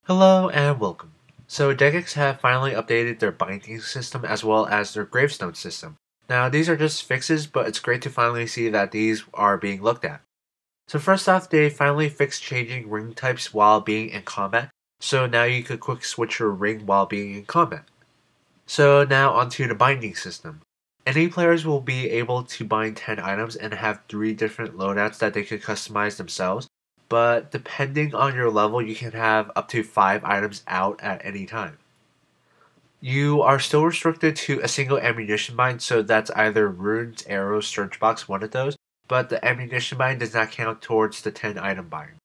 Hello and welcome. So Degex have finally updated their binding system as well as their gravestone system. Now these are just fixes, but it's great to finally see that these are being looked at. So first off, they finally fixed changing ring types while being in combat, so now you could quick switch your ring while being in combat. So now onto the binding system. Any players will be able to bind 10 items and have 3 different loadouts that they can customize themselves, but depending on your level, you can have up to 5 items out at any time. You are still restricted to a single ammunition bind, so that's either runes, arrows, surge box, one of those, but the ammunition bind does not count towards the 10 item bind.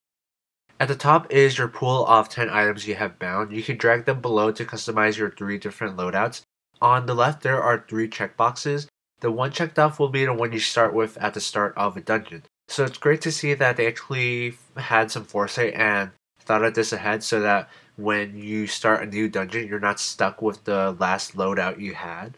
At the top is your pool of 10 items you have bound. You can drag them below to customize your 3 different loadouts. On the left, there are 3 checkboxes. The one checked off will be the one you start with at the start of a dungeon. So it's great to see that they actually had some foresight and thought of this ahead so that when you start a new dungeon, you're not stuck with the last loadout you had.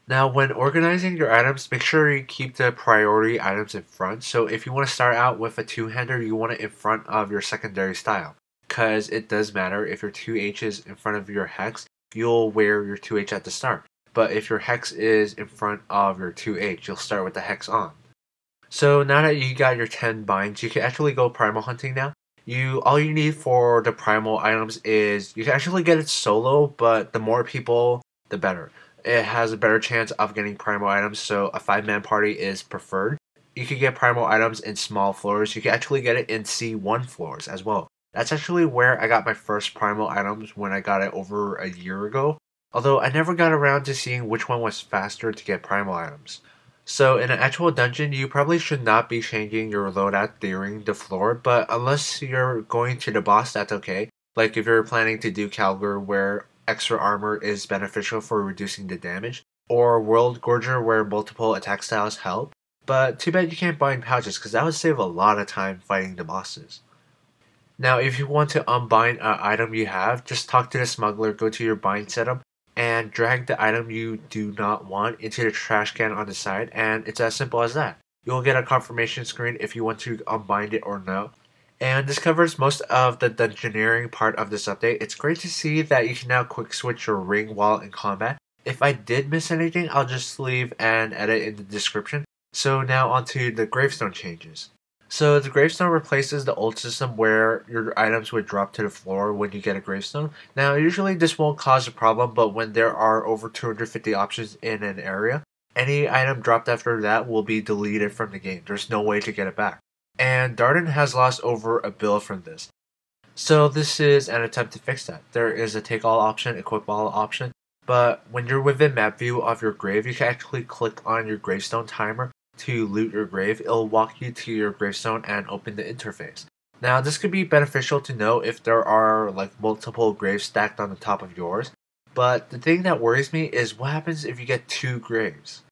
Now, when organizing your items, make sure you keep the priority items in front. So if you want to start out with a two-hander, you want it in front of your secondary style. Because it does matter, if your 2H is in front of your hex, you'll wear your 2H at the start. But if your hex is in front of your 2H, you'll start with the hex on. So now that you got your 10 binds, you can actually go primal hunting now. All you need for the primal items is you can actually get it solo, but the more people, the better. It has a better chance of getting primal items, so a 5-man party is preferred. You can get primal items in small floors. You can actually get it in C1 floors as well. That's actually where I got my first primal items when I got it over a year ago. Although I never got around to seeing which one was faster to get primal items. So in an actual dungeon, you probably should not be changing your loadout during the floor, but unless you're going to the boss, that's okay. Like if you're planning to do Calgar where extra armor is beneficial for reducing the damage, or World Gorger where multiple attack styles help. But too bad you can't bind pouches because that would save a lot of time fighting the bosses. Now if you want to unbind an item you have, just talk to the smuggler, go to your bind setup, and drag the item you do not want into the trash can on the side, and it's as simple as that. You'll get a confirmation screen if you want to unbind it or no. And this covers most of the dungeoneering part of this update. It's great to see that you can now quick switch your ring while in combat. If I did miss anything, I'll just leave an edit in the description. So now onto the gravestone changes. So the gravestone replaces the old system where your items would drop to the floor when you get a gravestone. Now usually this won't cause a problem, but when there are over 250 options in an area, any item dropped after that will be deleted from the game. There's no way to get it back. And Darden has lost over a bill from this. So this is an attempt to fix that. There is a take all option, equip all option, but when you're within map view of your grave, you can actually click on your gravestone timer to loot your grave. It'll walk you to your gravestone and open the interface. Now this could be beneficial to know if there are like multiple graves stacked on the top of yours, but the thing that worries me is what happens if you get 2 graves.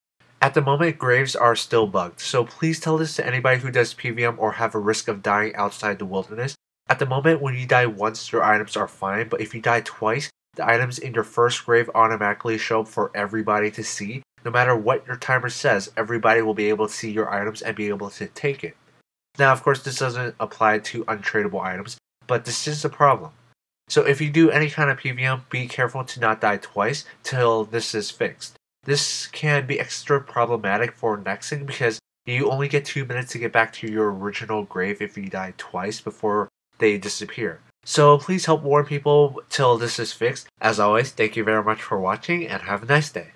At the moment, graves are still bugged, so please tell this to anybody who does PVM or have a risk of dying outside the wilderness. At the moment, when you die once, your items are fine, but if you die twice, the items in your first grave automatically show up for everybody to see. No matter what your timer says, everybody will be able to see your items and be able to take it. Now, of course, this doesn't apply to untradeable items, but this is a problem. So if you do any kind of PVM, be careful to not die twice till this is fixed. This can be extra problematic for nexting because you only get 2 minutes to get back to your original grave if you die twice before they disappear. So please help warn people till this is fixed. As always, thank you very much for watching and have a nice day.